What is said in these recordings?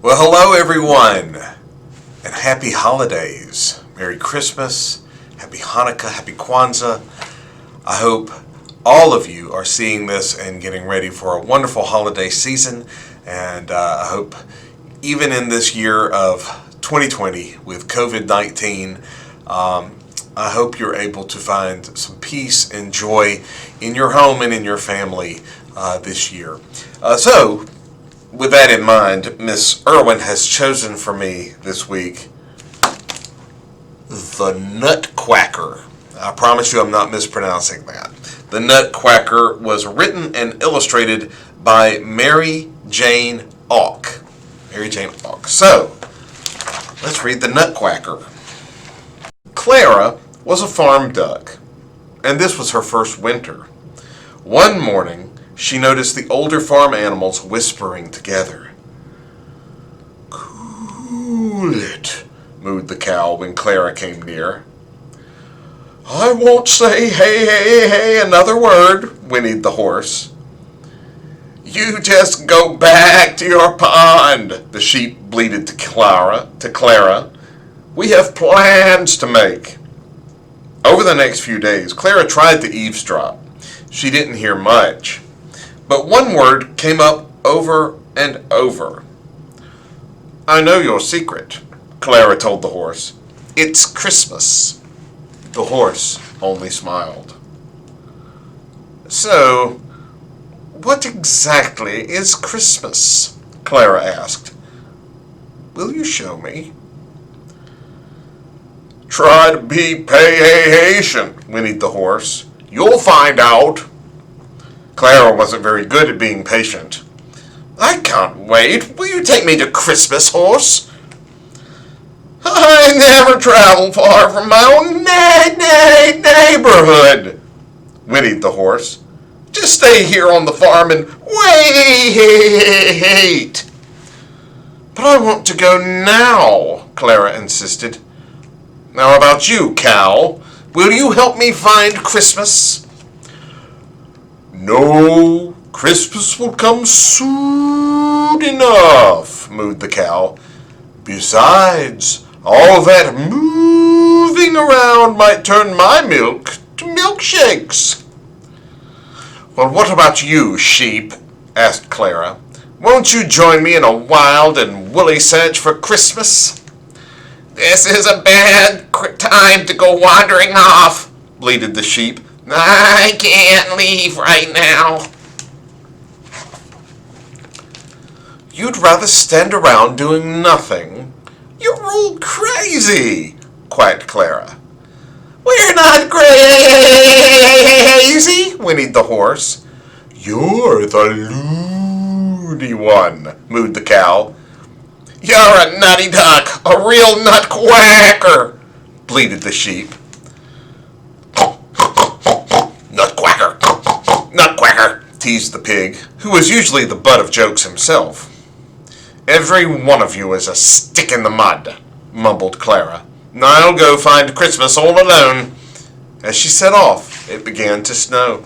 Well, hello everyone, and happy holidays. Merry Christmas, happy Hanukkah, happy Kwanzaa. I hope all of you are seeing this and getting ready for a wonderful holiday season, and I hope even in this year of 2020 with COVID-19, I hope you're able to find some peace and joy in your home and in your family this year. So, with that in mind, Miss Irwin has chosen for me this week the Nutquacker. I promise you I'm not mispronouncing that. The Nutquacker was written and illustrated by Mary Jane Auk. Mary Jane Auk. So, let's read the Nutquacker. Clara was a farm duck, and this was her first winter. One morning, she noticed the older farm animals whispering together. "Cool it," mooed the cow when Clara came near. "I won't say hey, hey, hey another word," whinnied the horse. "You just go back to your pond," the sheep bleated to Clara. "We have plans to make." Over the next few days, Clara tried to eavesdrop. She didn't hear much, but one word came up over and over. "I know your secret," Clara told the horse. "It's Christmas." The horse only smiled. "So, what exactly is Christmas?" Clara asked. "Will you show me?" "Try to be patient," whinnied the horse. "You'll find out." Clara wasn't very good at being patient. "I can't wait. Will you take me to Christmas, horse?" "I never travel far from my own neighborhood," whinnied the horse. "Just stay here on the farm and wait." "But I want to go now," Clara insisted. "How about you, cow? Will you help me find Christmas?" "No, Christmas will come soon enough," mooed the cow. "Besides, all that moving around might turn my milk to milkshakes." "Well, what about you, sheep?" asked Clara. "Won't you join me in a wild and woolly search for Christmas?" "This is a bad time to go wandering off," bleated the sheep. "I can't leave right now." "You'd rather stand around doing nothing? You're all crazy," quacked Clara. "We're not crazy," whinnied the horse. "You're the loony one," mooed the cow. "You're a nutty duck, a real nutquacker," bleated the sheep. "Nutquacker, nutquacker," teased the pig, who was usually the butt of jokes himself. "Every one of you is a stick in the mud," mumbled Clara. "I'll go find Christmas all alone." As she set off, it began to snow.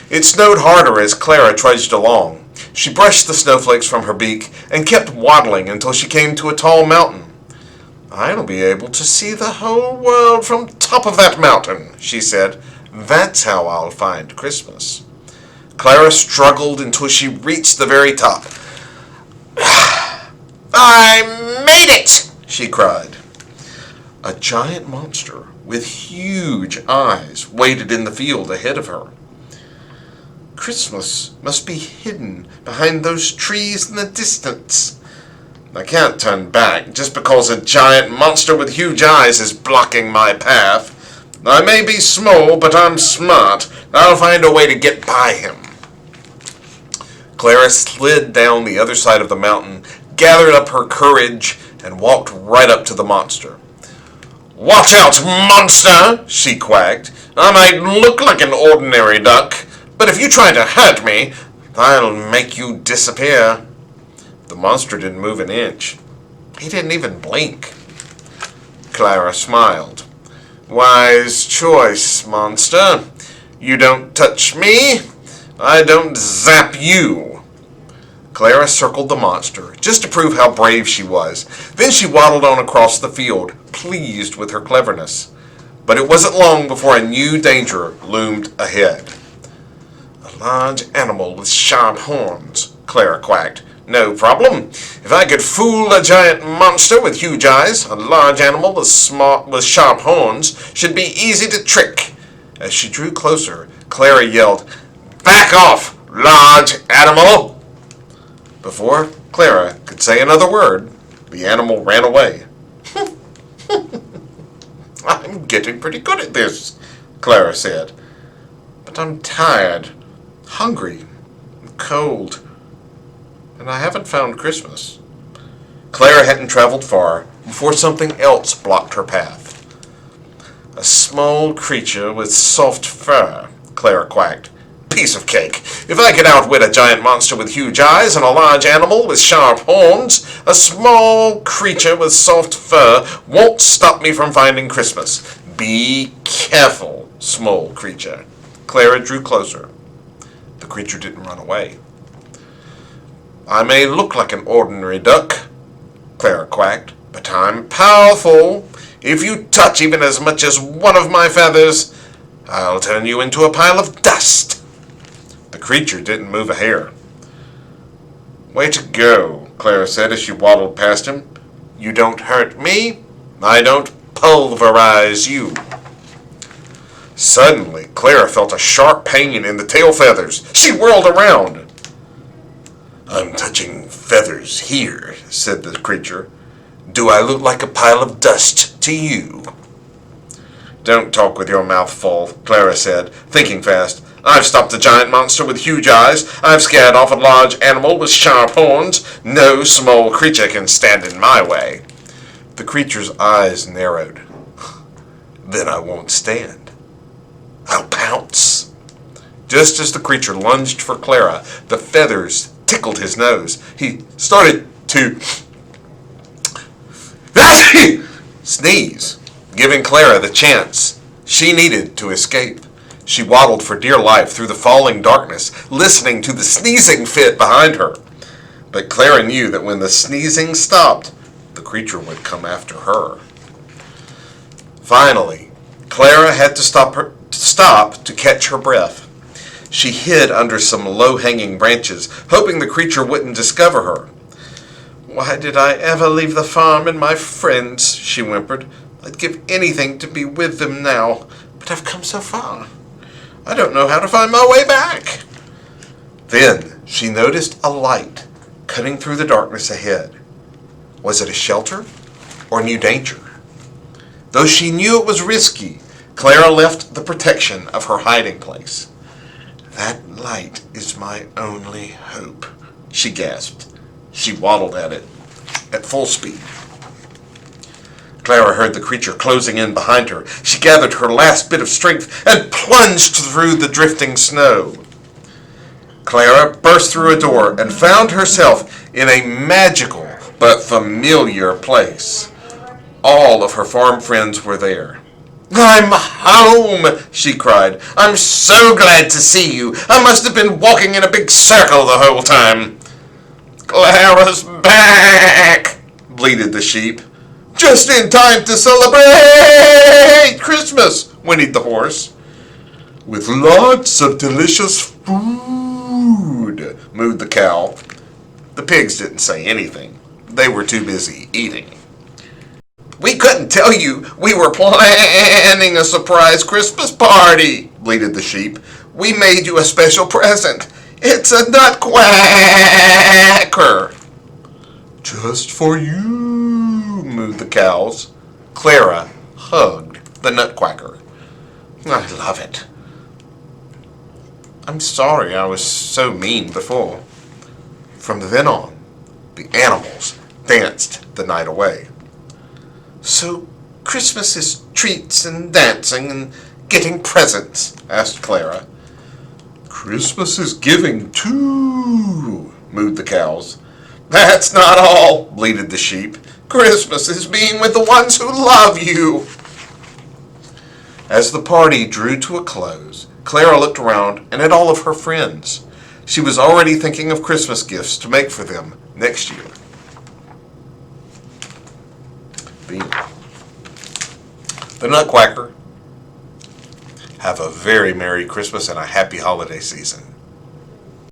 It snowed harder as Clara trudged along. She brushed the snowflakes from her beak and kept waddling until she came to a tall mountain. "I'll be able to see the whole world from top of that mountain," she said. "That's how I'll find Christmas." Clara struggled until she reached the very top. "I made it!" she cried. A giant monster with huge eyes waited in the field ahead of her. "Christmas must be hidden behind those trees in the distance. I can't turn back just because a giant monster with huge eyes is blocking my path. I may be small, but I'm smart. I'll find a way to get by him." Clara slid down the other side of the mountain, gathered up her courage, and walked right up to the monster. "Watch out, monster!" she quacked. "I might look like an ordinary duck, but if you try to hurt me, I'll make you disappear." The monster didn't move an inch. He didn't even blink. Clara smiled. "Wise choice, monster. You don't touch me, I don't zap you." Clara circled the monster, just to prove how brave she was. Then she waddled on across the field, pleased with her cleverness. But it wasn't long before a new danger loomed ahead. "A large animal with sharp horns," Clara quacked. "No problem. If I could fool a giant monster with huge eyes, a large animal with sharp horns should be easy to trick." As she drew closer, Clara yelled, "Back off, large animal!" Before Clara could say another word, the animal ran away. "I'm getting pretty good at this," Clara said. "But I'm tired, hungry, and cold, and I haven't found Christmas." Clara hadn't traveled far before something else blocked her path. "A small creature with soft fur," Clara quacked. "Piece of cake. If I could outwit a giant monster with huge eyes and a large animal with sharp horns, a small creature with soft fur won't stop me from finding Christmas. Be careful, small creature." Clara drew closer. The creature didn't run away. "I may look like an ordinary duck," Clara quacked, "but I'm powerful. If you touch even as much as one of my feathers, I'll turn you into a pile of dust." The creature didn't move a hair. "Way to go," Clara said as she waddled past him. "You don't hurt me, I don't pulverize you." Suddenly, Clara felt a sharp pain in the tail feathers. She whirled around. "I'm touching feathers here," said the creature. "Do I look like a pile of dust to you?" "Don't talk with your mouth full," Clara said, thinking fast. "I've stopped a giant monster with huge eyes. I've scared off a large animal with sharp horns. No small creature can stand in my way." The creature's eyes narrowed. "Then I won't stand. I'll pounce." Just as the creature lunged for Clara, the feathers tickled his nose. He started to sneeze, giving Clara the chance she needed to escape. She waddled for dear life through the falling darkness, listening to the sneezing fit behind her. But Clara knew that when the sneezing stopped, the creature would come after her. Finally, Clara had to stop to catch her breath. She hid under some low-hanging branches, hoping the creature wouldn't discover her. "Why did I ever leave the farm and my friends?" she whimpered. "I'd give anything to be with them now, but I've come so far. I don't know how to find my way back." Then she noticed a light cutting through the darkness ahead. Was it a shelter or new danger? Though she knew it was risky, Clara left the protection of her hiding place. "That light is my only hope," she gasped. She waddled at it at full speed. Clara heard the creature closing in behind her. She gathered her last bit of strength and plunged through the drifting snow. Clara burst through a door and found herself in a magical but familiar place. All of her farm friends were there. "I'm home!" she cried. "I'm so glad to see you. I must have been walking in a big circle the whole time." "Clara's back!" bleated the sheep. "Just in time to celebrate Christmas," whinnied the horse. "With lots of delicious food," mooed the cow. The pigs didn't say anything. They were too busy eating. "We couldn't tell you we were planning a surprise Christmas party," bleated the sheep. "We made you a special present. It's a Nutquacker." "Just for you," mooed the cows. Clara hugged the Nutquacker. "I love it. I'm sorry I was so mean before." From then on, the animals danced the night away. "So Christmas is treats and dancing and getting presents?" asked Clara. "Christmas is giving too," mooed the cows. "That's not all," bleated the sheep. "Christmas is being with the ones who love you." As the party drew to a close, Clara looked around and at all of her friends. She was already thinking of Christmas gifts to make for them next year. B. The Nutquacker. Have a very Merry Christmas and a happy holiday season.